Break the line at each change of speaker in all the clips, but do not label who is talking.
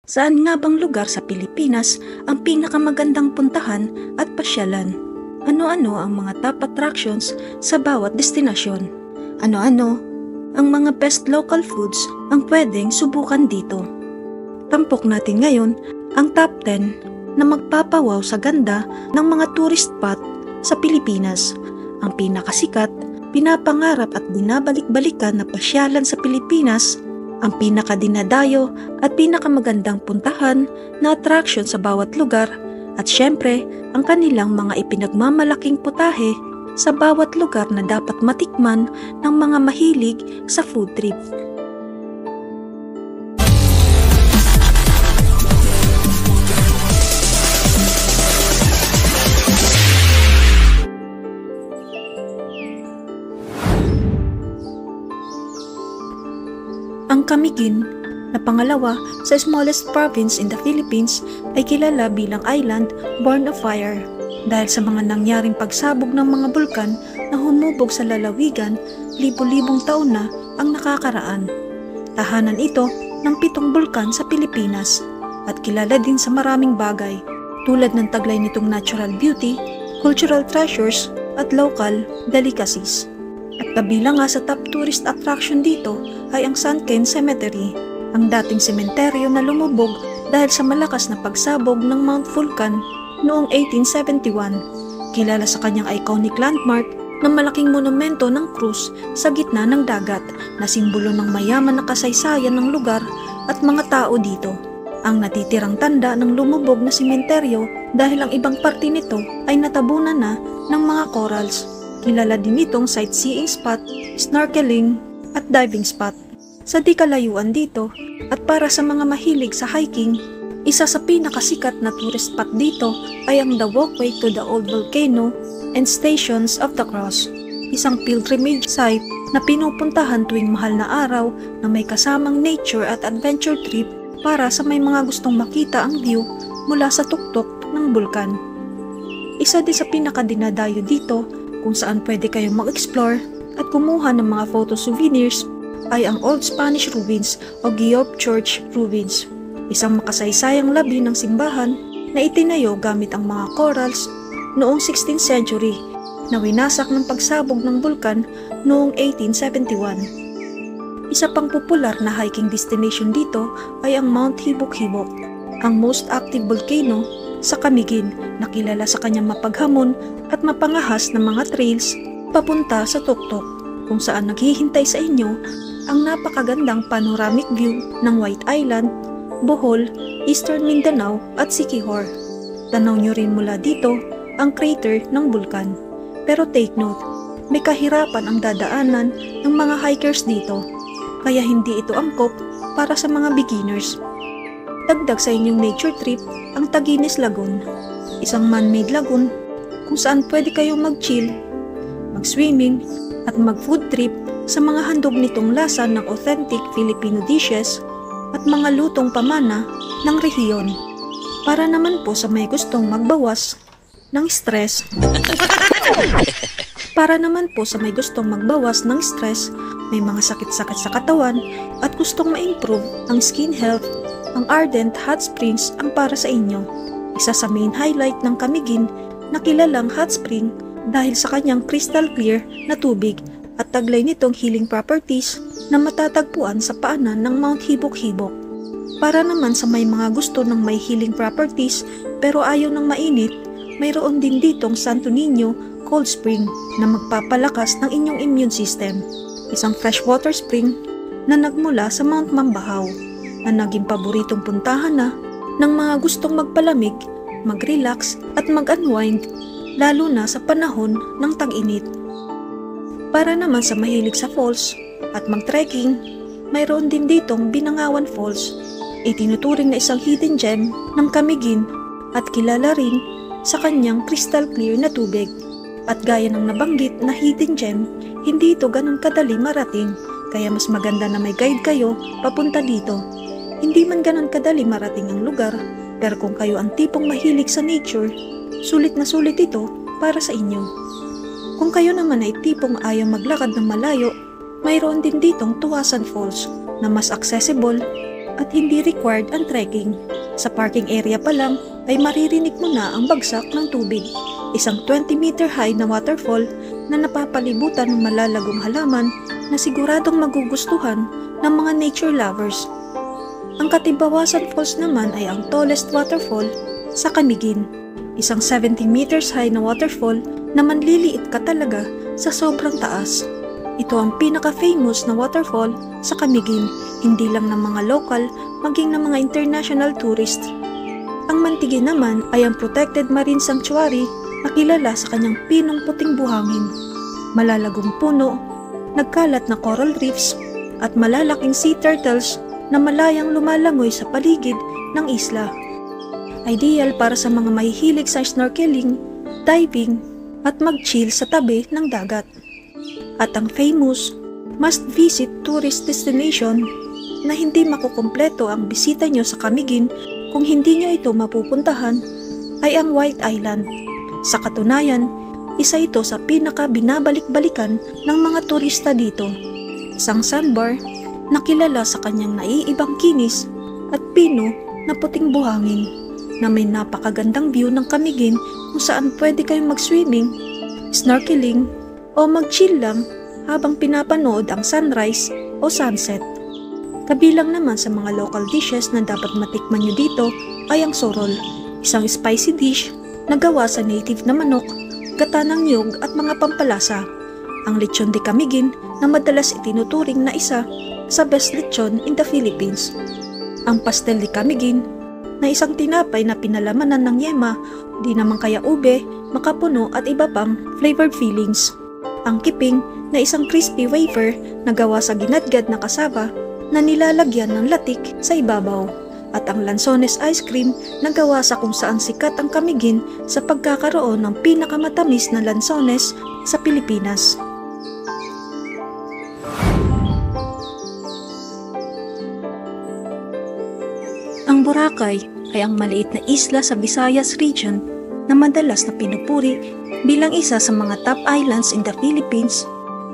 Saan nga bang lugar sa Pilipinas ang pinakamagandang puntahan at pasyalan? Ano-ano ang mga top attractions sa bawat destinasyon? Ano-ano ang mga best local foods ang pwedeng subukan dito? Tampok natin ngayon ang top 10 na magpapawaw sa ganda ng mga tourist spot sa Pilipinas. Ang pinakasikat, pinapangarap at binabalik-balikan na pasyalan sa Pilipinas, ang pinakadinadayo at pinakamagandang puntahan na attraction sa bawat lugar, at syempre ang kanilang mga ipinagmamalaking putahe sa bawat lugar na dapat matikman ng mga mahilig sa food trip. Ang Camiguin, na pangalawa sa smallest province in the Philippines, ay kilala bilang island born of fire dahil sa mga nangyaring pagsabog ng mga bulkan na humubog sa lalawigan libo-libong taon na ang nakakaraan. Tahanan ito ng 7 bulkan sa Pilipinas at kilala din sa maraming bagay tulad ng taglay nitong natural beauty, cultural treasures at local delicacies. At kabilang nga sa top tourist attraction dito ay ang Sunken Cemetery, ang dating sementeryo na lumubog dahil sa malakas na pagsabog ng Mount Vulcan noong 1871. Kilala sa kanyang iconic landmark na malaking monumento ng krus sa gitna ng dagat na simbolo ng mayaman na kasaysayan ng lugar at mga tao dito. Ang natitirang tanda ng lumubog na sementeryo dahil ang ibang parte nito ay natabunan na ng mga corals. Kilala din itong sightseeing spot, snorkeling at diving spot. Sa di kalayuan dito at para sa mga mahilig sa hiking, isa sa pinakasikat na tourist spot dito ay ang The Walkway to the Old Volcano and Stations of the Cross, isang pilgrimage site na pinupuntahan tuwing mahal na araw na may kasamang nature at adventure trip para sa may mga gustong makita ang view mula sa tuktok ng bulkan. Isa din sa pinakadinadayo dito kung saan pwede kayong mag-explore at kumuha ng mga photo souvenirs ay ang Old Spanish Ruins o Guiop Church Ruins, isang makasaysayang labi ng simbahan na itinayo gamit ang mga corals noong 16th century na winasak ng pagsabog ng bulkan noong 1871. Isa pang popular na hiking destination dito ay ang Mount Hibok-Hibok, ang most active volcano sa Camiguin na kilala sa kanyang mapaghamon at mapangahas na mga trails papunta sa tuktok kung saan naghihintay sa inyo ang napakagandang panoramic view ng White Island, Bohol, Eastern Mindanao at Siquijor. Tanaw nyo rin mula dito ang crater ng bulkan. Pero take note, may kahirapan ang dadaanan ng mga hikers dito, kaya hindi ito angkop para sa mga beginners. Dagdag sa inyong nature trip ang Taguines Lagoon, isang man-made lagoon kung saan pwede kayong mag-chill, mag-swimming at mag-food trip sa mga handog nitong lasa ng authentic Filipino dishes at mga lutong pamana ng rehiyon. Para naman po sa may gustong magbawas ng stress, may mga sakit-sakit sa katawan at gustong ma-improve ang skin health, ang Ardent Hot Springs ang para sa inyo. Isa sa main highlight ng Camiguin na kilalang hot spring dahil sa kanyang crystal clear na tubig at taglay nitong healing properties na matatagpuan sa paanan ng Mount Hibok-Hibok. Para naman sa may mga gusto ng may healing properties pero ayaw ng mainit, mayroon din ditong Santo Niño Cold Spring na magpapalakas ng inyong immune system. Isang freshwater spring na nagmula sa Mount Mambahaw na naging paboritong puntahan na ng mga gustong magpalamig, mag-relax at mag-unwind lalo na sa panahon ng tag-init. Para naman sa mahilig sa falls at mag-trekking, mayroon din ditong Binangawan Falls, itinuturing na isang hidden gem ng Camiguin at kilala rin sa kanyang crystal clear na tubig. At gaya ng nabanggit na hidden gem, hindi ito ganun kadali marating, kaya mas maganda na may guide kayo papunta dito. Hindi man ganun kadali marating ang lugar, pero kung kayo ang tipong mahilig sa nature, sulit na sulit ito para sa inyo. Kung kayo naman ay tipong ayaw maglakad ng malayo, mayroon din ditong Tuasan Falls na mas accessible at hindi required ang trekking. Sa parking area pa lang ay maririnig mo na ang bagsak ng tubig. Isang 20-meter high na waterfall na napapalibutan ng malalagong halaman na siguradong magugustuhan ng mga nature lovers. Ang Katibawasan Falls naman ay ang tallest waterfall sa Camiguin. Isang 70 meters high na waterfall na manliliit ka talaga sa sobrang taas. Ito ang pinaka-famous na waterfall sa Camiguin, hindi lang ng mga local, maging ng mga international tourists. Ang Mantigui naman ay ang protected marine sanctuary na kilala sa kanyang pinong puting buhangin. Malalagong puno, nagkalat na coral reefs, at malalaking sea turtles na malayang lumalangoy sa paligid ng isla. Ideal para sa mga mahihilig sa snorkeling, diving, at mag-chill sa tabi ng dagat. At ang famous, must-visit tourist destination na hindi makukumpleto ang bisita nyo sa Camiguin kung hindi nyo ito mapupuntahan ay ang White Island. Sa katunayan, isa ito sa pinaka-binabalik-balikan ng mga turista dito. Isang sandbar na kilala sa kanyang naiibang kinis at pino na puting buhangin na may napakagandang view ng Camiguin kung saan pwede kayong mag-swimming, snorkeling, o mag-chill lang habang pinapanood ang sunrise o sunset. Kabilang naman sa mga local dishes na dapat matikman nyo dito ay ang sorol, isang spicy dish na gawa sa native na manok, gata ng niyog at mga pampalasa. Ang lechon de Camiguin na madalas itinuturing na isa sa best lechon in the Philippines. Ang pastel de Camiguin na isang tinapay na pinalamanan ng yema, di naman kaya ube, makapuno at iba pang flavored fillings. Ang kiping na isang crispy wafer na gawa sa ginadgad na kasaba na nilalagyan ng latik sa ibabaw. At ang lansones ice cream na gawa sa kung saan sikat ang Camiguin sa pagkakaroon ng pinakamatamis na lansones sa Pilipinas. Ang Boracay ay ang maliit na isla sa Visayas region na madalas na pinupuri bilang isa sa mga top islands in the Philippines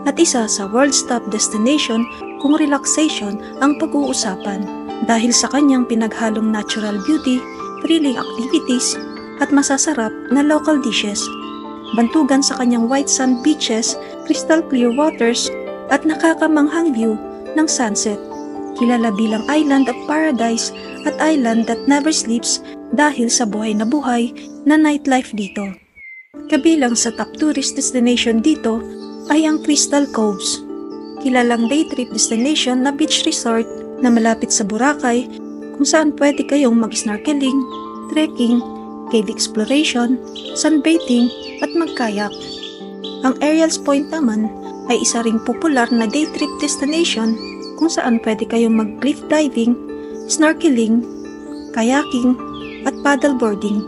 at isa sa world's top destination kung relaxation ang pag-uusapan dahil sa kanyang pinaghalong natural beauty, thrilling activities at masasarap na local dishes. Bantugan sa kanyang white sand beaches, crystal clear waters at nakakamanghang view ng sunset. Kilala bilang Island of Paradise at Island that never sleeps dahil sa buhay na nightlife dito. Kabilang sa top tourist destination dito ay ang Crystal Coves, kilalang day trip destination na beach resort na malapit sa Boracay kung saan pwede kayong mag-snorkeling, trekking, cave exploration, sunbathing at mag-kayak. Ang Ariel's Point naman ay isa ring popular na day trip destination kung saan pwede kayong mag-cliff diving, snorkeling, kayaking, at paddleboarding.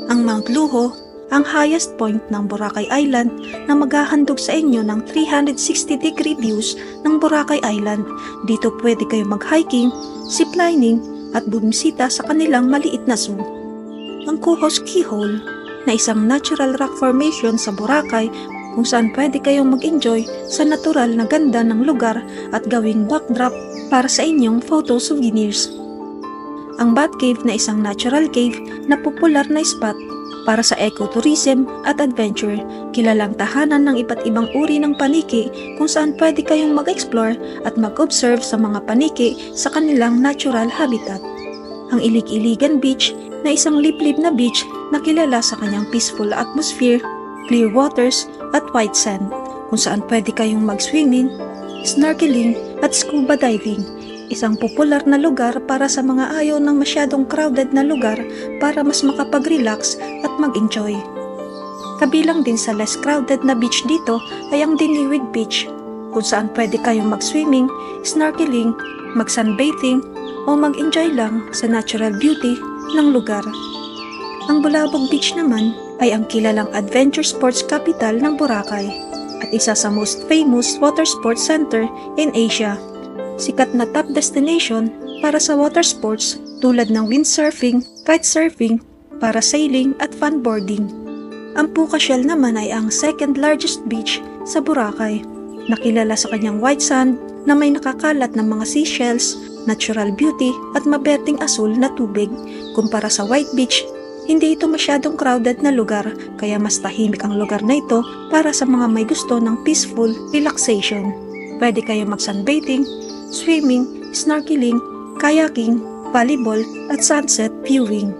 Ang Mount Luho, ang highest point ng Boracay Island na maghahandog sa inyo ng 360-degree views ng Boracay Island. Dito pwede kayong mag-hiking, ziplining, at bumisita sa kanilang maliit na zoo. Ang Coho's Keyhole, na isang natural rock formation sa Boracay kung saan pwede kayong mag-enjoy sa natural na ganda ng lugar at gawing backdrop para sa inyong photo souvenirs. Ang Bat Cave na isang natural cave na popular na spot para sa ecotourism at adventure, kilalang tahanan ng iba't ibang uri ng paniki kung saan pwede kayong mag-explore at mag-observe sa mga paniki sa kanilang natural habitat. Ang Ilig-Iligan Beach na isang liblib na beach na kilala sa kanyang peaceful atmosphere, clear waters at white sand, kung saan pwede kayong mag-swimming, snorkeling at scuba diving. Isang popular na lugar para sa mga ayaw ng masyadong crowded na lugar para mas makapag-relax at mag-enjoy. Kabilang din sa less crowded na beach dito ay ang Diniwig Beach, kung saan pwede kayong mag-swimming, snorkeling, mag-sunbathing o mag-enjoy lang sa natural beauty ng lugar. Ang Bulabog Beach naman ay ang kilalang adventure sports capital ng Boracay at isa sa most famous water sports center in Asia. Sikat na top destination para sa water sports tulad ng windsurfing, kitesurfing, parasailing at funboarding. Ang Puka Shell naman ay ang second largest beach sa Boracay, nakilala sa kanyang white sand na may nakakalat ng mga seashells natural beauty at maberting asul na tubig. Kumpara sa White Beach, hindi ito masyadong crowded na lugar kaya mas tahimik ang lugar na ito para sa mga may gusto ng peaceful relaxation. Pwede kayo mag-sunbathing, swimming, snorkeling, kayaking, volleyball at sunset viewing.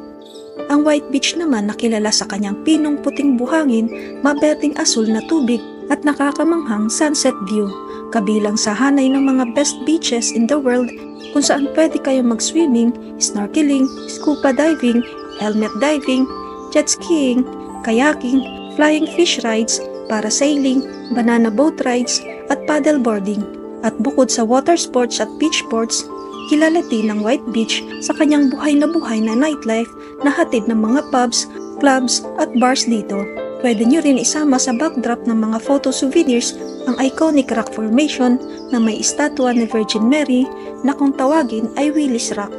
Ang White Beach naman nakilala sa kanyang pinong puting buhangin, maberting asul na tubig at nakakamanghang sunset view. Kabilang sa hanay ng mga best beaches in the world kung saan pwede kayo mag-swimming, snorkeling, scuba diving, helmet diving, jet skiing, kayaking, flying fish rides, parasailing, banana boat rides, at paddleboarding. At bukod sa water sports at beach sports, kilala din ng White Beach sa kanyang buhay na nightlife na hatid ng mga pubs, clubs, at bars dito. Pwede nyo rin isama sa backdrop ng mga photo souvenirs ang iconic rock formation na may estatwa ni Virgin Mary na kung tawagin ay Willis Rock.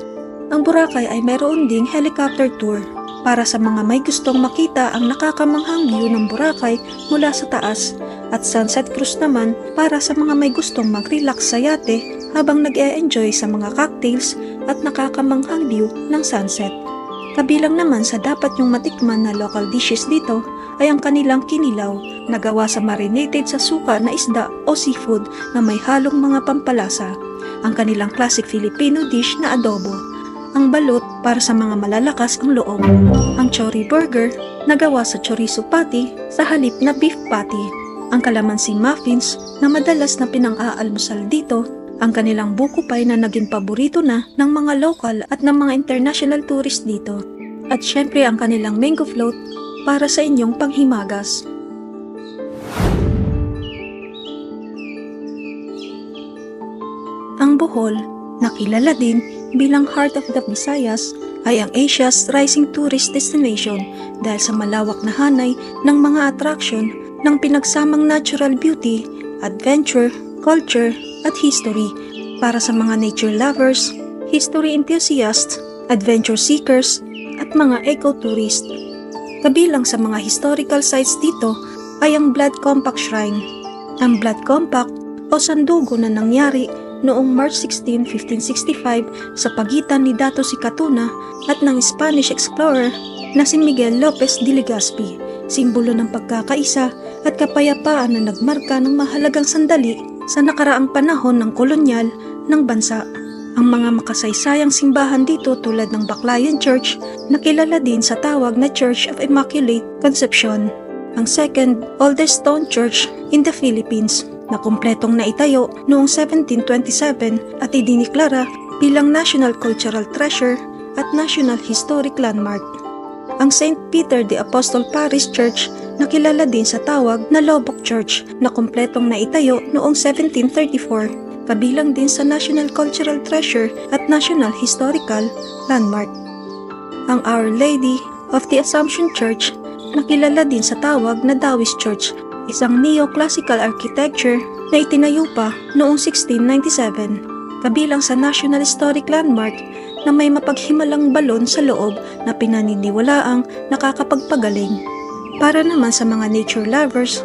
Ang Boracay ay mayroon ding helicopter tour para sa mga may gustong makita ang nakakamanghang view ng Boracay mula sa taas, at sunset cruise naman para sa mga may gustong mag-relax sa yate habang nag-e-enjoy sa mga cocktails at nakakamanghang view ng sunset. Kabilang naman sa dapat yung matikman na local dishes dito ay ang kanilang kinilaw na gawa sa marinated sa suka na isda o seafood na may halong mga pampalasa, ang kanilang classic Filipino dish na adobo, ang balut para sa mga malalakas ang loob, ang chori burger na gawa sa chorizo patty sa halip na beef patty, ang kalamansi muffins na madalas na pinang-aalmusal dito, ang kanilang buko pie na naging paborito na ng mga local at ng mga international tourist dito, at syempre ang kanilang mango float para sa inyong panghimagas. Ang Bohol, nakilala din bilang Heart of the Visayas, ay ang Asia's rising tourist destination dahil sa malawak na hanay ng mga attraction ng pinagsamang natural beauty, adventure, culture, at history para sa mga nature lovers, history enthusiasts, adventure seekers, at mga eco-tourist. Kabilang sa mga historical sites dito ay ang Blood Compact Shrine. Ang Blood Compact o sandugo na nangyari noong March 16, 1565 sa pagitan ni Dato si Catuna at ng Spanish explorer na si Miguel Lopez de Legazpi, simbolo ng pagkakaisa at kapayapaan na nagmarka ng mahalagang sandali sa nakaraang panahon ng kolonyal ng bansa. Ang mga makasaysayang simbahan dito tulad ng Baclayan Church na kilala din sa tawag na Church of Immaculate Conception, ang second oldest stone church in the Philippines na kumpletong naitayo noong 1727 at idiniklara bilang National Cultural Treasure at National Historic Landmark. Ang St. Peter the Apostle Parish Church na kilala din sa tawag na Lobok Church na kumpletong naitayo noong 1734. Kabilang din sa National Cultural Treasure at National Historical Landmark. Ang Our Lady of the Assumption Church na kilala din sa tawag na Taoist Church, isang neo-classical architecture na itinayo pa noong 1697. Kabilang sa National Historic Landmark na may mapaghimalang balon sa loob na pinaniniwalaang nakakapagpagaling. Para naman sa mga nature lovers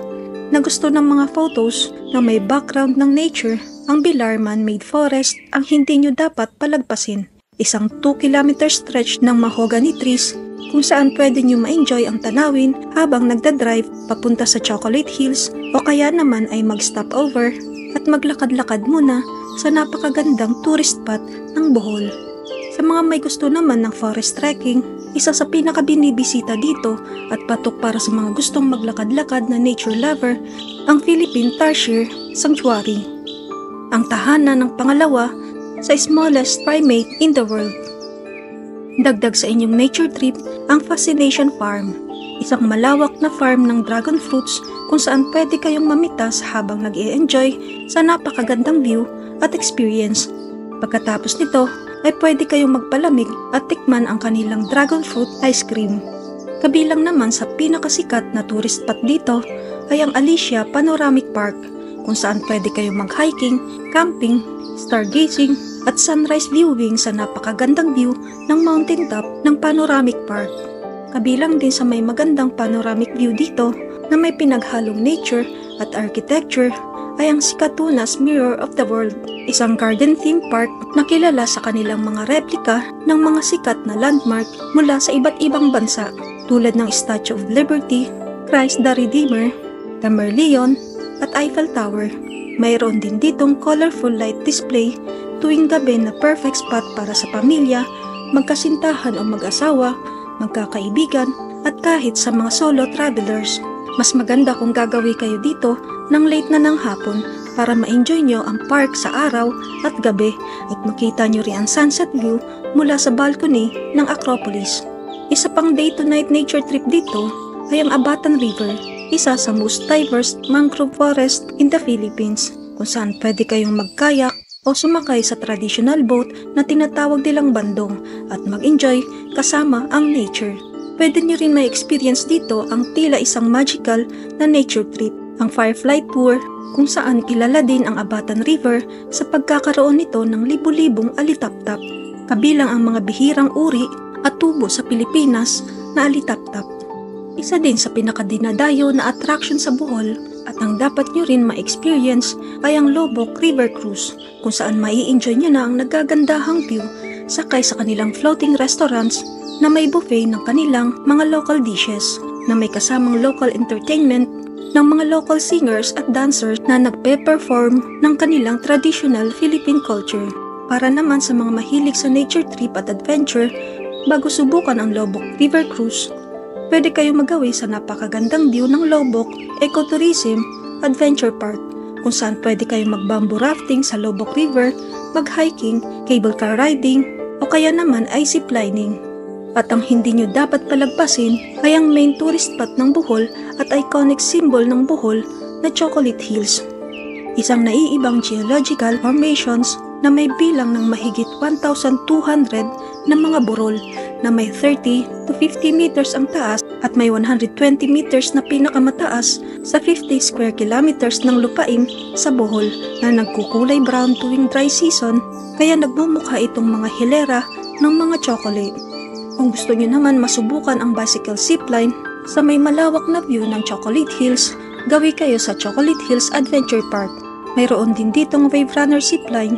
na gusto ng mga photos na may background ng nature, ang Bilar Man-made forest ang hindi nyo dapat palagpasin. Isang 2-kilometer stretch ng mahogany trees kung saan pwede nyo ma-enjoy ang tanawin habang nagdadrive papunta sa Chocolate Hills o kaya naman ay mag-stop over at maglakad-lakad muna sa napakagandang tourist spot ng Bohol. Sa mga may gusto naman ng forest trekking, isa sa pinakabinibisita dito at patok para sa mga gustong maglakad-lakad na nature lover, ang Philippine Tarsier Sanctuary, ang tahanan ng pangalawa sa smallest primate in the world. Dagdag sa inyong nature trip ang Fascination Farm, isang malawak na farm ng dragon fruits kung saan pwede kayong mamitas habang nag-e-enjoy sa napakagandang view at experience. Pagkatapos nito ay pwede kayong magpalamig at tikman ang kanilang dragon fruit ice cream. Kabilang naman sa pinakasikat na tourist spot dito ay ang Alicia Panoramic Park, kung saan pwede kayong mag-hiking, camping, stargazing, at sunrise viewing sa napakagandang view ng mountaintop ng Panoramic Park. Kabilang din sa may magandang panoramic view dito na may pinaghalong nature at architecture ay ang Sikatunas Mirror of the World, isang garden theme park na kilala sa kanilang mga replika ng mga sikat na landmark mula sa iba't ibang bansa tulad ng Statue of Liberty, Christ the Redeemer, the Merlion, at Eiffel Tower. Mayroon din ditong colorful light display tuwing gabi na perfect spot para sa pamilya, magkasintahan o mag-asawa, magkakaibigan, at kahit sa mga solo travelers. Mas maganda kung gagawi kayo dito ng late na ng hapon para ma-enjoy nyo ang park sa araw at gabi at makita nyo rin ang sunset view mula sa balcony ng Acropolis. Isa pang day-to-night nature trip dito ay ang Abatan River, isa sa most diverse mangrove forest in the Philippines, kung saan pwede kayong magkayak o sumakay sa traditional boat na tinatawag nilang bandong at mag-enjoy kasama ang nature. Pwede nyo rin may experience dito ang tila isang magical na nature trip, ang Firefly Tour, kung saan kilala din ang Abatan River sa pagkakaroon nito ng libu-libong alitaptap, kabilang ang mga bihirang uri at tubo sa Pilipinas na alitaptap. Isa din sa pinakadinadayo na attraction sa Bohol at ang dapat nyo rin ma-experience ay ang Lobok River Cruise, kung saan mai-enjoy nyo na ang nagagandahang view sakay sa kanilang floating restaurants na may buffet ng kanilang mga local dishes na may kasamang local entertainment ng mga local singers at dancers na nagpe-perform ng kanilang traditional Philippine culture. Para naman sa mga mahilig sa nature trip at adventure, bago subukan ang Lobok River Cruise, pwede kayong magawi sa napakagandang view ng Lobok Ecotourism Adventure Park, kung saan pwede kayong mag-bamboo rafting sa Lobok River, mag-hiking, cable car riding, o kaya naman ay ziplining. At ang hindi nyo dapat palagpasin ay ang main tourist spot ng Bohol at iconic symbol ng Bohol na Chocolate Hills. Isang naiibang geological formations na may bilang ng mahigit 1,200 na mga burol na may 30 to 50 meters ang taas at may 120 meters na pinakamataas sa 50 square kilometers ng lupain sa Bohol na nagkukulay brown tuwing dry season, kaya nagmumukha itong mga hilera ng mga chocolate. Kung gusto nyo naman masubukan ang bicycle zipline sa may malawak na view ng Chocolate Hills, gawi kayo sa Chocolate Hills Adventure Park. Mayroon din ditong wave runner zipline.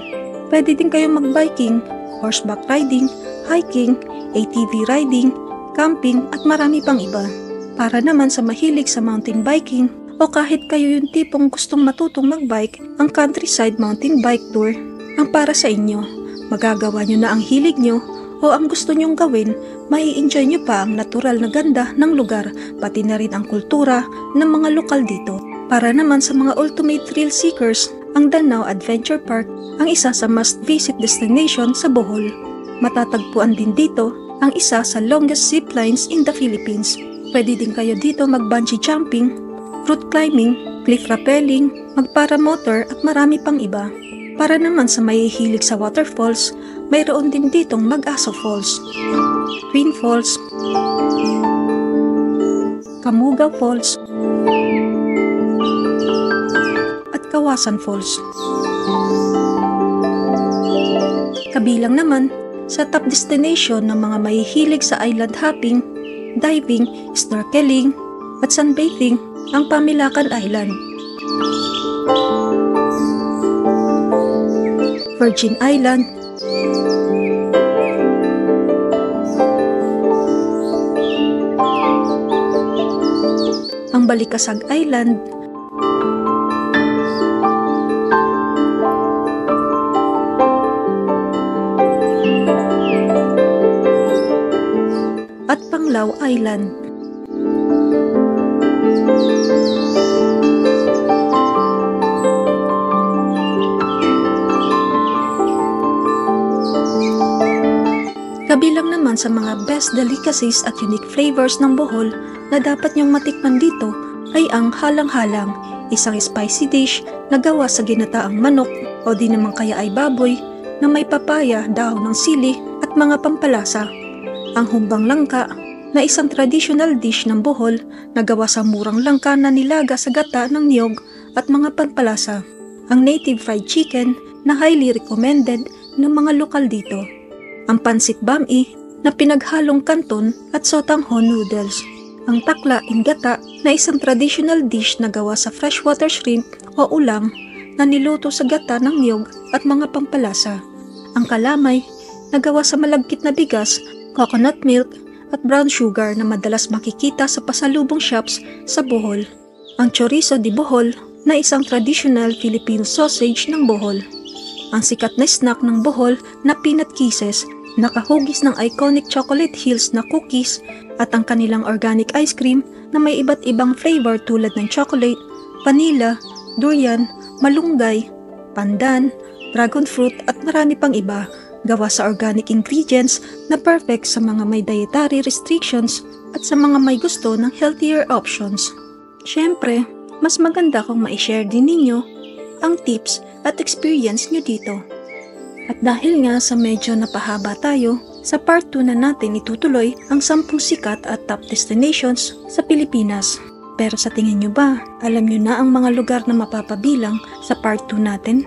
Pwede din kayo mag-biking, horseback riding, hiking, ATV riding, camping at marami pang iba. Para naman sa mahilig sa mountain biking o kahit kayo yung tipong gustong matutong magbike, ang Countryside Mountain Bike Tour ang para sa inyo. Magagawa nyo na ang hilig nyo o ang gusto nyong gawin, mai-enjoy nyo pa ang natural na ganda ng lugar, pati na rin ang kultura ng mga lokal dito. Para naman sa mga ultimate thrill seekers, ang Danao Adventure Park ang isa sa must-visit destination sa Bohol. Matatagpuan din dito ang isa sa longest zip lines in the Philippines. Pwede din kayo dito mag-bungee jumping, route climbing, cliff rappelling, mag-paramotor at marami pang iba. Para naman sa mahihilig sa waterfalls, mayroon din ditong Mag-Aso Falls, Twin Falls, Kamugaw Falls, at Kawasan Falls. Kabilang naman sa top destination ng mga mahihilig sa island hopping, diving, snorkeling, at sunbathing ang Pamilacan Island, Virgin Island, ang Balikasag Island, at Panglao Island. Kabilang naman sa mga best delicacies at unique flavors ng Bohol na dapat niyong matikman dito ay ang halang-halang, isang spicy dish na gawa sa ginataang manok o di naman kaya ay baboy na may papaya, dahon ng sili at mga pampalasa. Ang humbang langka na isang traditional dish ng Bohol na gawa sa murang langka na nilaga sa gata ng niyog at mga pampalasa. Ang native fried chicken na highly recommended ng mga lokal dito. Ang pansit bami na pinaghalong kanton at sotanghon noodles. Ang takla in gata na isang traditional dish na gawa sa freshwater shrimp o ulam na niluto sa gata ng niyog at mga pampalasa. Ang kalamay na gawa sa malagkit na bigas, coconut milk at brown sugar na madalas makikita sa pasalubong shops sa Bohol. Ang chorizo de Bohol na isang traditional Filipino sausage ng Bohol. Ang sikat na snack ng Bohol na peanut kisses, nakahugis ng iconic chocolate hills na cookies at ang kanilang organic ice cream na may iba't ibang flavor tulad ng chocolate, vanilla, durian, malunggay, pandan, dragon fruit at marami pang iba, gawa sa organic ingredients na perfect sa mga may dietary restrictions at sa mga may gusto ng healthier options. Siyempre, mas maganda kung ma-share din ninyo ang tips at experience nyo dito. At dahil nga sa medyo napahaba tayo, sa part 2 na natin itutuloy ang 10 sikat at top destinations sa Pilipinas. Pero sa tingin nyo ba, alam nyo na ang mga lugar na mapapabilang sa part 2 natin?